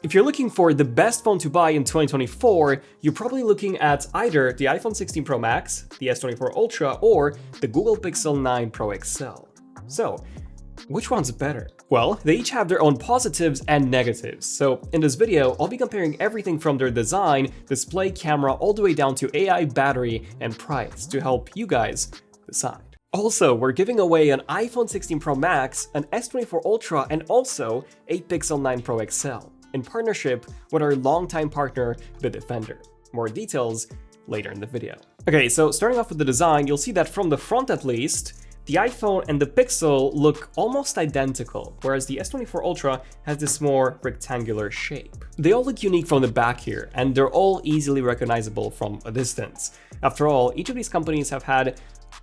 If you're looking for the best phone to buy in 2024, you're probably looking at either the iPhone 16 Pro Max, the S24 Ultra, or the Google Pixel 9 Pro XL. So, which one's better? Well, they each have their own positives and negatives. So in this video, I'll be comparing everything from their design, display, camera, all the way down to AI, battery, and price to help you guys decide. Also, we're giving away an iPhone 16 Pro Max, an S24 Ultra, and also a Pixel 9 Pro XL in partnership with our longtime partner, Bitdefender. More details later in the video. Okay, so starting off with the design, you'll see that from the front at least, the iPhone and the Pixel look almost identical, whereas the S24 Ultra has this more rectangular shape. They all look unique from the back here, and they're all easily recognizable from a distance. After all, each of these companies have had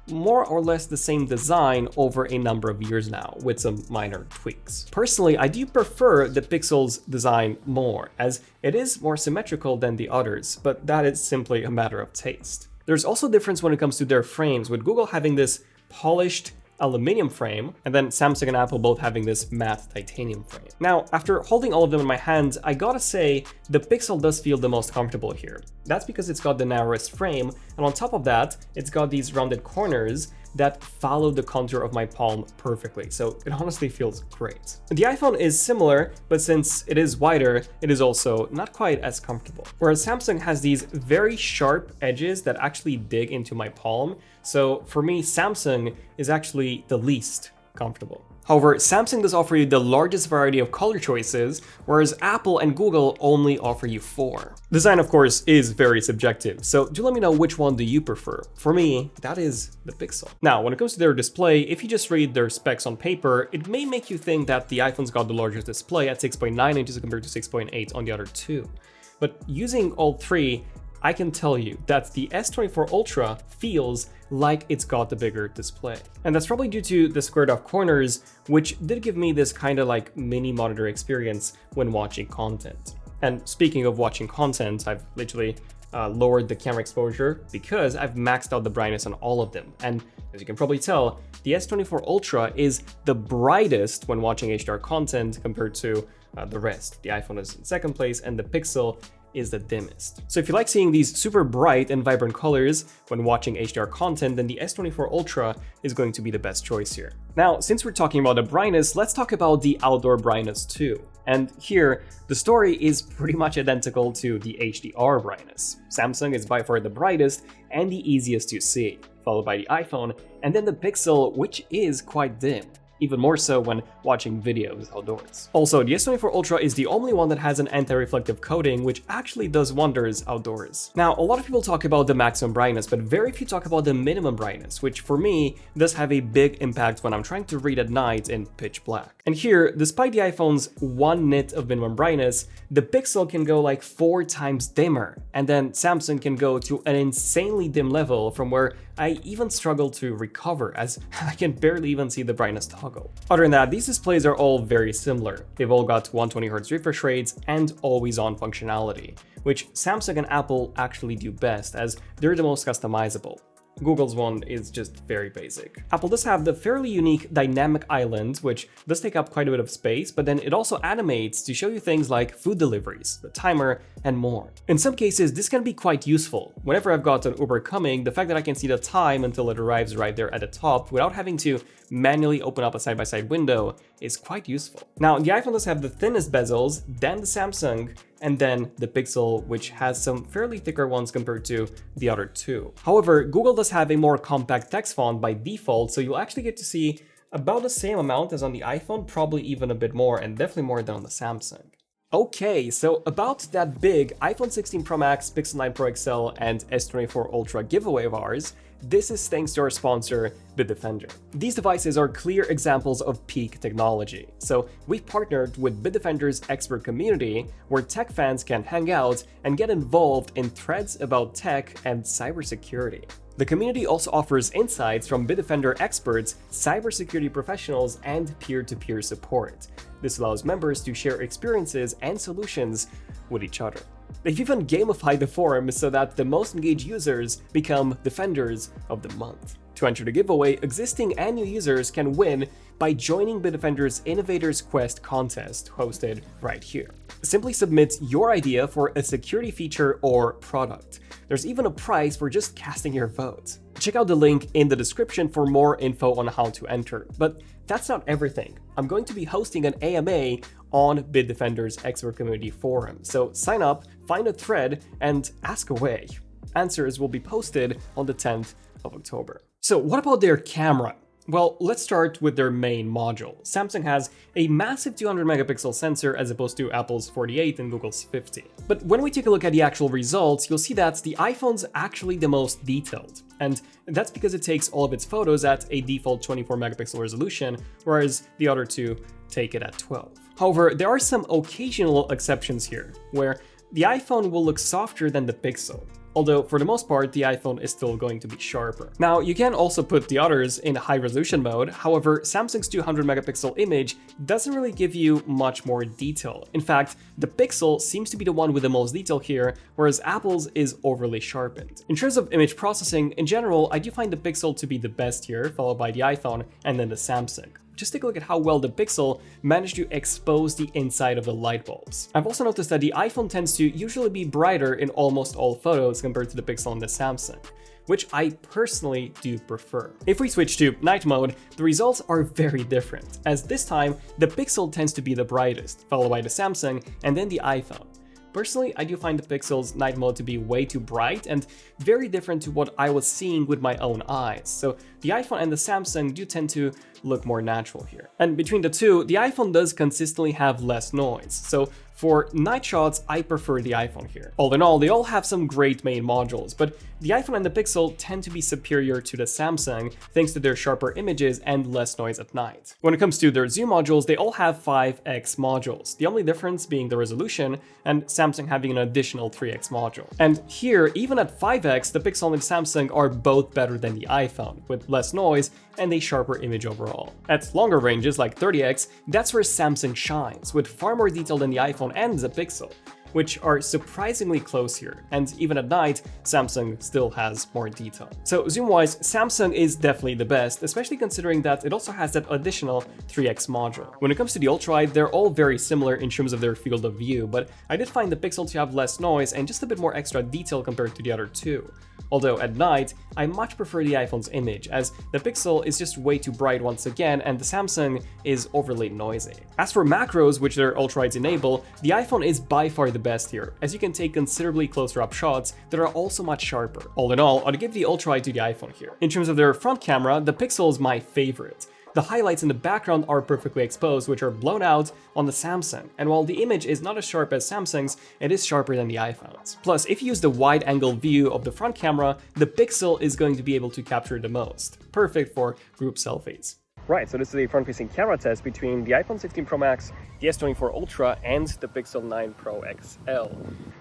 more or less the same design over a number of years now, with some minor tweaks. Personally, I do prefer the Pixel's design more, as it is more symmetrical than the others, but that is simply a matter of taste. There's also a difference when it comes to their frames, with Google having this polished aluminum frame, and then Samsung and Apple both having this matte titanium frame. Now, after holding all of them in my hands, I gotta say, the Pixel does feel the most comfortable here. That's because it's got the narrowest frame, and on top of that, it's got these rounded corners that follow the contour of my palm perfectly, so it honestly feels great. The iPhone is similar, but since it is wider, it is also not quite as comfortable. Whereas Samsung has these very sharp edges that actually dig into my palm, so for me, Samsung is actually the least comfortable. However, Samsung does offer you the largest variety of color choices, whereas Apple and Google only offer you 4. Design, of course, is very subjective, so do let me know which one do you prefer. For me, that is the Pixel. Now, when it comes to their display, if you just read their specs on paper, it may make you think that the iPhone's got the largest display at 6.9 inches compared to 6.8 on the other two. But using all three, I can tell you that the S24 Ultra feels like it's got the bigger display. And that's probably due to the squared off corners, which did give me this kind of like mini monitor experience when watching content. And speaking of watching content, I've literally lowered the camera exposure because I've maxed out the brightness on all of them. And as you can probably tell, the S24 Ultra is the brightest when watching HDR content compared to the rest. The iPhone is in second place and the Pixel is the dimmest. So if you like seeing these super bright and vibrant colors when watching HDR content, then the S24 Ultra is going to be the best choice here. Now, since we're talking about the brightness, let's talk about the outdoor brightness too. And here, the story is pretty much identical to the HDR brightness. Samsung is by far the brightest and the easiest to see, followed by the iPhone, and then the Pixel, which is quite dim. Even more so when watching videos outdoors. Also, the S24 Ultra is the only one that has an anti-reflective coating, which actually does wonders outdoors. Now, a lot of people talk about the maximum brightness, but very few talk about the minimum brightness, which for me does have a big impact when I'm trying to read at night in pitch black. And here, despite the iPhone's 1 nit of minimum brightness, the Pixel can go like 4 times dimmer, and then Samsung can go to an insanely dim level from where I even struggle to recover, as I can barely even see the brightness toggle. Other than that, these displays are all very similar. They've all got 120Hz refresh rates and always-on functionality, which Samsung and Apple actually do best, as they're the most customizable. Google's one is just very basic. Apple does have the fairly unique dynamic island, which does take up quite a bit of space, but then it also animates to show you things like food deliveries, the timer, and more. In some cases, this can be quite useful. Whenever I've got an Uber coming, the fact that I can see the time until it arrives right there at the top without having to manually open up a side-by-side window is quite useful. Now, the iPhone does have the thinnest bezels, then the Samsung, and then the Pixel, which has some fairly thicker ones compared to the other two. However, Google does have a more compact text font by default, so you'll actually get to see about the same amount as on the iPhone, probably even a bit more, and definitely more than on the Samsung. Okay, so about that big iPhone 16 Pro Max, Pixel 9 Pro XL, and S24 Ultra giveaway of ours, this is thanks to our sponsor, Bitdefender. These devices are clear examples of peak technology. So we've partnered with Bitdefender's expert community, where tech fans can hang out and get involved in threads about tech and cybersecurity. The community also offers insights from Bitdefender experts, cybersecurity professionals, and peer-to-peer support. This allows members to share experiences and solutions with each other. They've even gamified the forum so that the most engaged users become Defenders of the Month. To enter the giveaway, existing and new users can win by joining Bitdefender's Innovators Quest contest hosted right here. Simply submit your idea for a security feature or product. There's even a prize for just casting your vote. Check out the link in the description for more info on how to enter. But that's not everything. I'm going to be hosting an AMA on Bitdefender's expert community forum. So sign up, find a thread, and ask away. Answers will be posted on the 10th of October. So what about their camera? Well, let's start with their main module. Samsung has a massive 200 megapixel sensor as opposed to Apple's 48 and Google's 50. But when we take a look at the actual results, you'll see that the iPhone's actually the most detailed. And that's because it takes all of its photos at a default 24 megapixel resolution, whereas the other two take it at 12. However, there are some occasional exceptions here, where the iPhone will look softer than the Pixel. Although for the most part, the iPhone is still going to be sharper. Now, you can also put the others in high resolution mode. However, Samsung's 200 megapixel image doesn't really give you much more detail. In fact, the Pixel seems to be the one with the most detail here, whereas Apple's is overly sharpened. In terms of image processing, in general, I do find the Pixel to be the best here, followed by the iPhone and then the Samsung. Just take a look at how well the Pixel managed to expose the inside of the light bulbs. I've also noticed that the iPhone tends to usually be brighter in almost all photos compared to the Pixel and the Samsung, which I personally do prefer. If we switch to night mode, the results are very different, as this time the Pixel tends to be the brightest, followed by the Samsung and then the iPhone. Personally, I do find the Pixel's night mode to be way too bright and very different to what I was seeing with my own eyes, so the iPhone and the Samsung do tend to look more natural here. And between the two, the iPhone does consistently have less noise, so for night shots, I prefer the iPhone here. All in all, they all have some great main modules, but the iPhone and the Pixel tend to be superior to the Samsung thanks to their sharper images and less noise at night. When it comes to their zoom modules, they all have 5x modules, the only difference being the resolution and Samsung having an additional 3x module. And here, even at 5x, the Pixel and Samsung are both better than the iPhone, with less noise and a sharper image overall. At longer ranges like 30x, that's where Samsung shines, with far more detail than the iPhone and the Pixel, which are surprisingly close here, and even at night, Samsung still has more detail. So zoom-wise, Samsung is definitely the best, especially considering that it also has that additional 3x module. When it comes to the ultra-wide, they're all very similar in terms of their field of view, but I did find the Pixel to have less noise and just a bit more extra detail compared to the other two. Although at night, I much prefer the iPhone's image, as the Pixel is just way too bright once again, and the Samsung is overly noisy. As for macros, which their ultra-wides enable, the iPhone is by far the best here, as you can take considerably closer up shots that are also much sharper. All in all, I'd give the ultra-wide to the iPhone here. In terms of their front camera, the Pixel is my favorite. The highlights in the background are perfectly exposed, which are blown out on the Samsung, and while the image is not as sharp as Samsung's, it is sharper than the iPhone's. Plus, if you use the wide-angle view of the front camera, the Pixel is going to be able to capture the most. Perfect for group selfies. Right, so this is a front-facing camera test between the iPhone 16 Pro Max, the S24 Ultra, and the Pixel 9 Pro XL.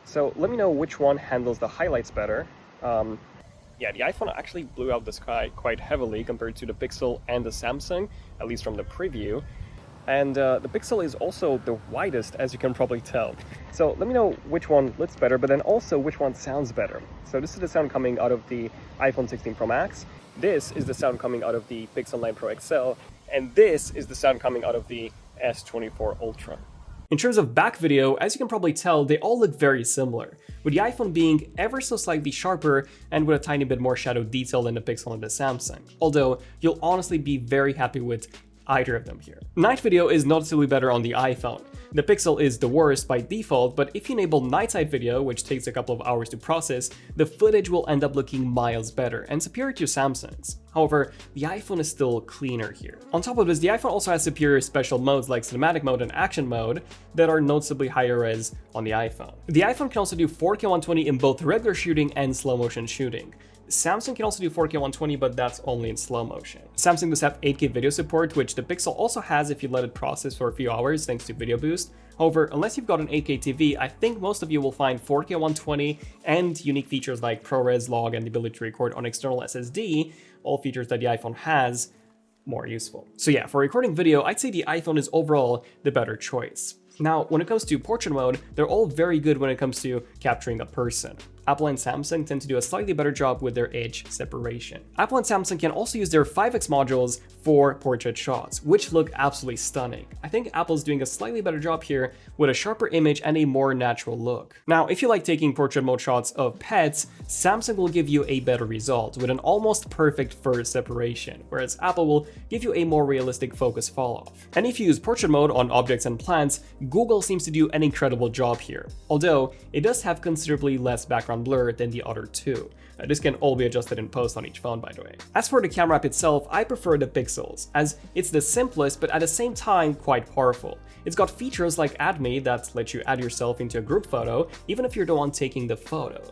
So let me know which one handles the highlights better. Yeah, the iPhone actually blew out the sky quite heavily compared to the Pixel and the Samsung, at least from the preview. And the Pixel is also the widest, as you can probably tell. So let me know which one looks better, but then also which one sounds better. So this is the sound coming out of the iPhone 16 Pro Max. This is the sound coming out of the Pixel 9 Pro XL. And this is the sound coming out of the S24 Ultra. In terms of back video, as you can probably tell, they all look very similar, with the iPhone being ever so slightly sharper and with a tiny bit more shadow detail than the Pixel and the Samsung, although you'll honestly be very happy with either of them here. Night video is noticeably better on the iPhone. The Pixel is the worst by default, but if you enable nighttime video, which takes a couple of hours to process, the footage will end up looking miles better and superior to Samsung's. However, the iPhone is still cleaner here. On top of this, the iPhone also has superior special modes like cinematic mode and action mode that are noticeably higher res on the iPhone. The iPhone can also do 4K 120 in both regular shooting and slow motion shooting. Samsung can also do 4K 120, but that's only in slow motion. Samsung does have 8K video support, which the Pixel also has if you let it process for a few hours thanks to Video Boost. However, unless you've got an 8K TV, I think most of you will find 4K 120 and unique features like ProRes log and the ability to record on external SSD, all features that the iPhone has, more useful. So yeah, for recording video, I'd say the iPhone is overall the better choice. Now, when it comes to portrait mode, they're all very good when it comes to capturing a person. Apple and Samsung tend to do a slightly better job with their edge separation. Apple and Samsung can also use their 5x modules for portrait shots, which look absolutely stunning. I think Apple's doing a slightly better job here with a sharper image and a more natural look. Now, if you like taking portrait mode shots of pets, Samsung will give you a better result with an almost perfect fur separation, whereas Apple will give you a more realistic focus fall-off. And if you use portrait mode on objects and plants, Google seems to do an incredible job here, although it does have considerably less background blur than the other two. This can all be adjusted in post on each phone, by the way. As for the camera app itself, I prefer the Pixels, as it's the simplest but at the same time quite powerful. It's got features like Add Me that let you add yourself into a group photo, even if you're the one taking the photo.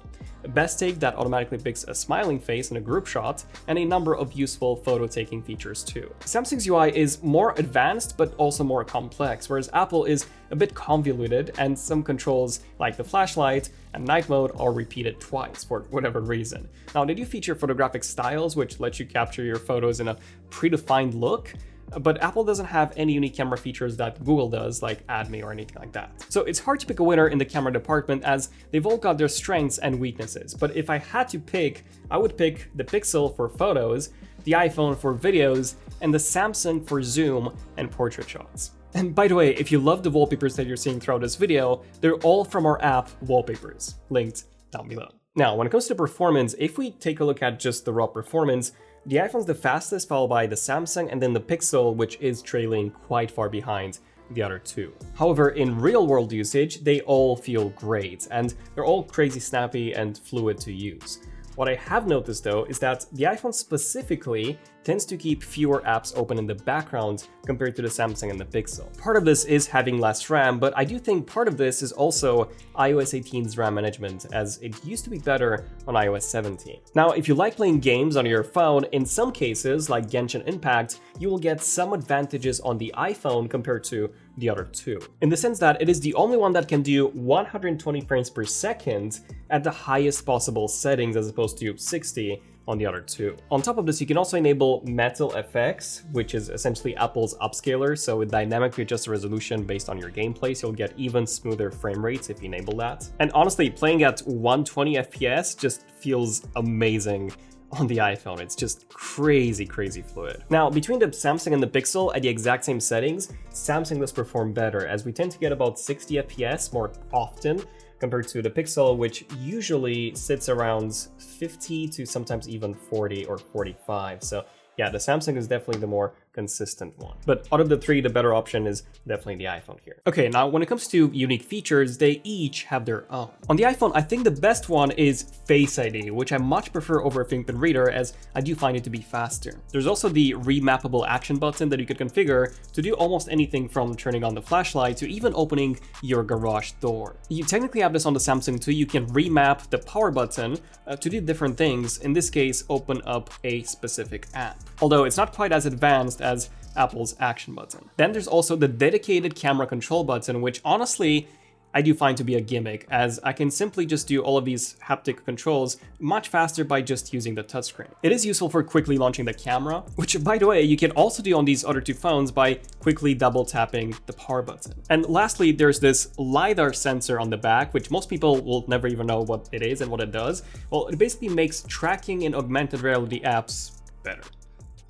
Best Take that automatically picks a smiling face in a group shot, and a number of useful photo taking features too. Samsung's UI is more advanced but also more complex, whereas Apple is a bit convoluted, and some controls like the flashlight and night mode are repeated twice for whatever reason. Now, they do feature photographic styles which let you capture your photos in a predefined look, but Apple doesn't have any unique camera features that Google does, like Add Me or anything like that. So it's hard to pick a winner in the camera department, as they've all got their strengths and weaknesses. But if I had to pick, I would pick the Pixel for photos, the iPhone for videos, and the Samsung for zoom and portrait shots. And by the way, if you love the wallpapers that you're seeing throughout this video, they're all from our app Wallpapers, linked down below. Now, when it comes to performance, if we take a look at just the raw performance, the iPhone's the fastest, followed by the Samsung and then the Pixel, which is trailing quite far behind the other two. However, in real-world usage, they all feel great, and they're all crazy snappy and fluid to use. What I have noticed though is that the iPhone specifically tends to keep fewer apps open in the background compared to the Samsung and the Pixel. Part of this is having less RAM, but I do think part of this is also iOS 18's RAM management, as it used to be better on iOS 17. Now, if you like playing games on your phone, in some cases, like Genshin Impact, you will get some advantages on the iPhone compared to the other two, in the sense that it is the only one that can do 120 frames per second at the highest possible settings as opposed to 60 on the other two. On top of this, you can also enable Metal FX, which is essentially Apple's upscaler, so it dynamically adjusts the resolution based on your gameplay, so you'll get even smoother frame rates if you enable that. And honestly, playing at 120 FPS just feels amazing on the iPhone. It's just crazy fluid. Now, between the Samsung and the Pixel at the exact same settings, Samsung does perform better, as we tend to get about 60 FPS more often compared to the Pixel, which usually sits around 50 to sometimes even 40 or 45. So yeah, the Samsung is definitely the more consistent one. But out of the three, the better option is definitely the iPhone here. Okay, now when it comes to unique features, they each have their own. On the iPhone, I think the best one is Face ID, which I much prefer over Fingerprint Reader, as I do find it to be faster. There's also the remappable action button that you could configure to do almost anything from turning on the flashlight to even opening your garage door. You technically have this on the Samsung too. You can remap the power button to do different things, in this case, open up a specific app. Although it's not quite as advanced as Apple's action button. Then there's also the dedicated camera control button, which honestly, I do find to be a gimmick, as I can simply just do all of these haptic controls much faster by just using the touchscreen. It is useful for quickly launching the camera, which by the way, you can also do on these other two phones by quickly double tapping the power button. And lastly, there's this LiDAR sensor on the back, which most people will never even know what it is and what it does. Well, it basically makes tracking in augmented reality apps better.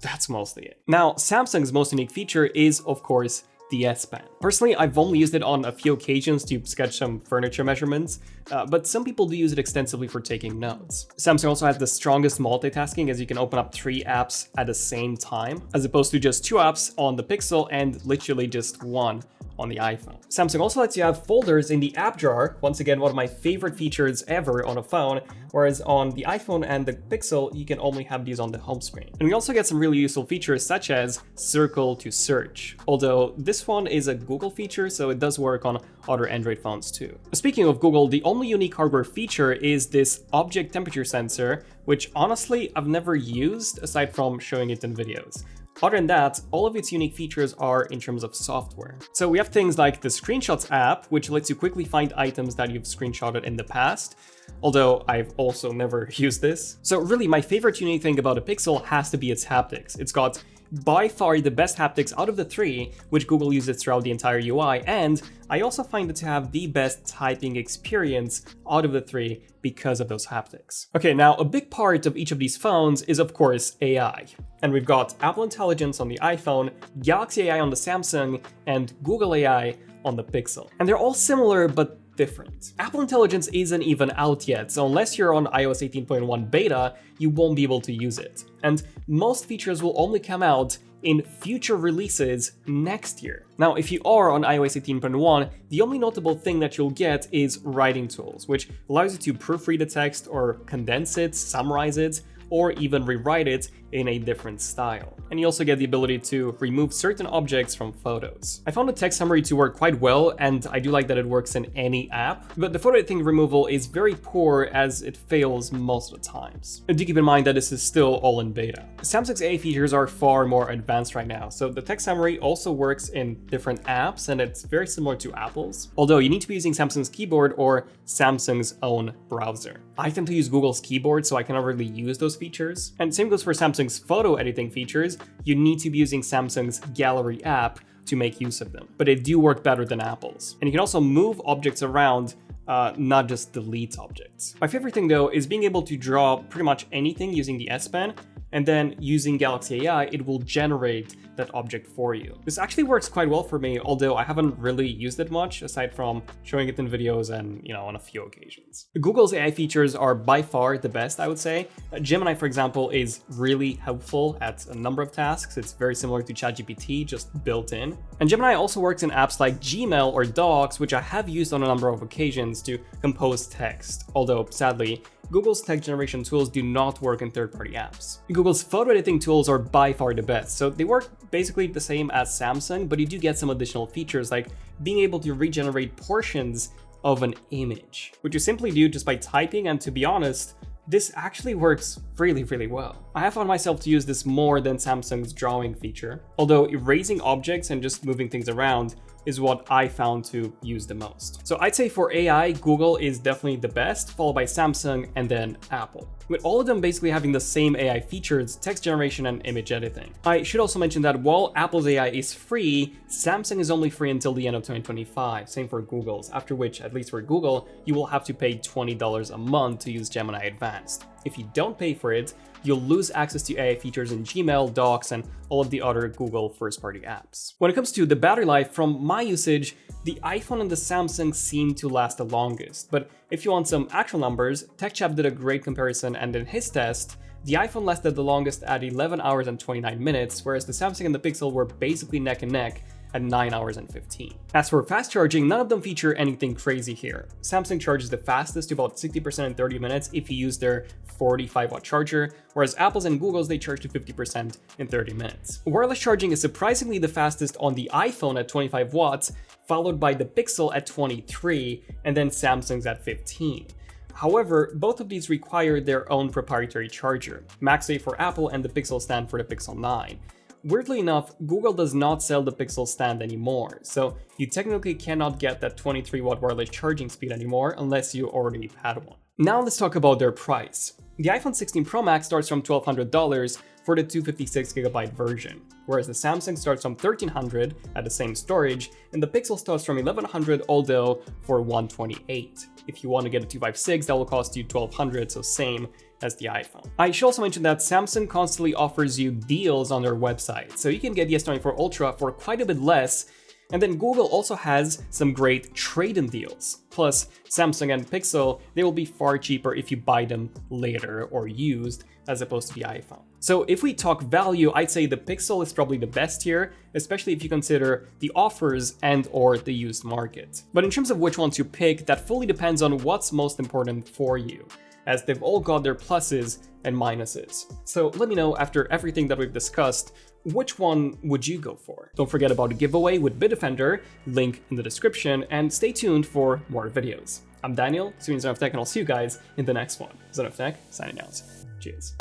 That's mostly it. Now, Samsung's most unique feature is, of course, the S Pen. Personally, I've only used it on a few occasions to sketch some furniture measurements, but some people do use it extensively for taking notes. Samsung also has the strongest multitasking, as you can open up 3 apps at the same time, as opposed to just 2 apps on the Pixel and literally just 1 on the iPhone. Samsung also lets you have folders in the app drawer, once again one of my favorite features ever on a phone, whereas on the iPhone and the Pixel you can only have these on the home screen. And we also get some really useful features such as circle to search, although this one is a Google feature, so it does work on other Android phones too. Speaking of Google, the only unique hardware feature is this object temperature sensor, which honestly I've never used aside from showing it in videos. Other than that, all of its unique features are in terms of software. So we have things like the Screenshots app, which lets you quickly find items that you've screenshotted in the past, although I've also never used this. So really, my favorite unique thing about a Pixel has to be its haptics. It's got by far the best haptics out of the three, which Google uses throughout the entire UI, and I also find it to have the best typing experience out of the three because of those haptics. Okay, now a big part of each of these phones is of course AI. And we've got Apple Intelligence on the iPhone, Galaxy AI on the Samsung, and Google AI on the Pixel. And they're all similar but different. Apple Intelligence isn't even out yet, so unless you're on iOS 18.1 beta, you won't be able to use it. And most features will only come out in future releases next year. Now, if you are on iOS 18.1, the only notable thing that you'll get is writing tools, which allows you to proofread the text or condense it, summarize it, or even rewrite it in a different style. And you also get the ability to remove certain objects from photos. I found the text summary to work quite well, and I do like that it works in any app, but the photo editing removal is very poor as it fails most of the times. And do keep in mind that this is still all in beta. Samsung's AI features are far more advanced right now, so the text summary also works in different apps, and it's very similar to Apple's, although you need to be using Samsung's keyboard or Samsung's own browser. I tend to use Google's keyboard, so I cannot really use those features. And same goes for Samsung's photo editing features. You need to be using Samsung's Gallery app to make use of them, but they do work better than Apple's. And you can also move objects around, not just delete objects. My favorite thing though is being able to draw pretty much anything using the S Pen, and then using Galaxy AI, it will generate that object for you. This actually works quite well for me, although I haven't really used it much, aside from showing it in videos and, on a few occasions. Google's AI features are by far the best, I would say. Gemini, for example, is really helpful at a number of tasks. It's very similar to ChatGPT, just built in. And Gemini also works in apps like Gmail or Docs, which I have used on a number of occasions to compose text, although sadly, Google's text generation tools do not work in third-party apps. Google's photo editing tools are by far the best, so they work basically the same as Samsung, but you do get some additional features like being able to regenerate portions of an image, which you simply do just by typing, and to be honest, this actually works really, really well. I have found myself to use this more than Samsung's drawing feature, although erasing objects and just moving things around is what I found to use the most. So I'd say for AI, Google is definitely the best, followed by Samsung and then Apple, with all of them basically having the same AI features, text generation and image editing. I should also mention that while Apple's AI is free, Samsung is only free until the end of 2025, same for Google's, after which, at least for Google, you will have to pay $20 a month to use Gemini Advanced. If you don't pay for it, you'll lose access to AI features in Gmail, Docs, and all of the other Google first-party apps. When it comes to the battery life, from my usage, the iPhone and the Samsung seem to last the longest. But if you want some actual numbers, TechChap did a great comparison, and in his test, the iPhone lasted the longest at 11 hours and 29 minutes, whereas the Samsung and the Pixel were basically neck and neck at 9 hours and 15. As for fast charging, none of them feature anything crazy here. Samsung charges the fastest to about 60% in 30 minutes if you use their 45-watt charger, whereas Apple's and Google's, they charge to 50% in 30 minutes. Wireless charging is surprisingly the fastest on the iPhone at 25 watts, followed by the Pixel at 23, and then Samsung's at 15. However, both of these require their own proprietary charger, MagSafe for Apple and the Pixel stand for the Pixel 9. Weirdly enough, Google does not sell the Pixel stand anymore, so you technically cannot get that 23-watt wireless charging speed anymore unless you already had one. Now let's talk about their price. The iPhone 16 Pro Max starts from $1,200 for the 256GB version, whereas the Samsung starts from $1,300 at the same storage, and the Pixel starts from $1,100, although for $128. If you want to get a 256, that will cost you $1,200, so same as the iPhone. I should also mention that Samsung constantly offers you deals on their website, so you can get the S24 Ultra for quite a bit less. And then Google also has some great trade-in deals. Plus, Samsung and Pixel, they will be far cheaper if you buy them later or used, as opposed to the iPhone. So if we talk value, I'd say the Pixel is probably the best here, especially if you consider the offers and or the used market. But in terms of which one to pick, that fully depends on what's most important for you, as they've all got their pluses and minuses. So let me know, after everything that we've discussed, which one would you go for? Don't forget about the giveaway with Bitdefender, link in the description, and stay tuned for more videos. I'm Daniel, Son of Tech, and I'll see you guys in the next one. Son of Tech, signing out. Cheers.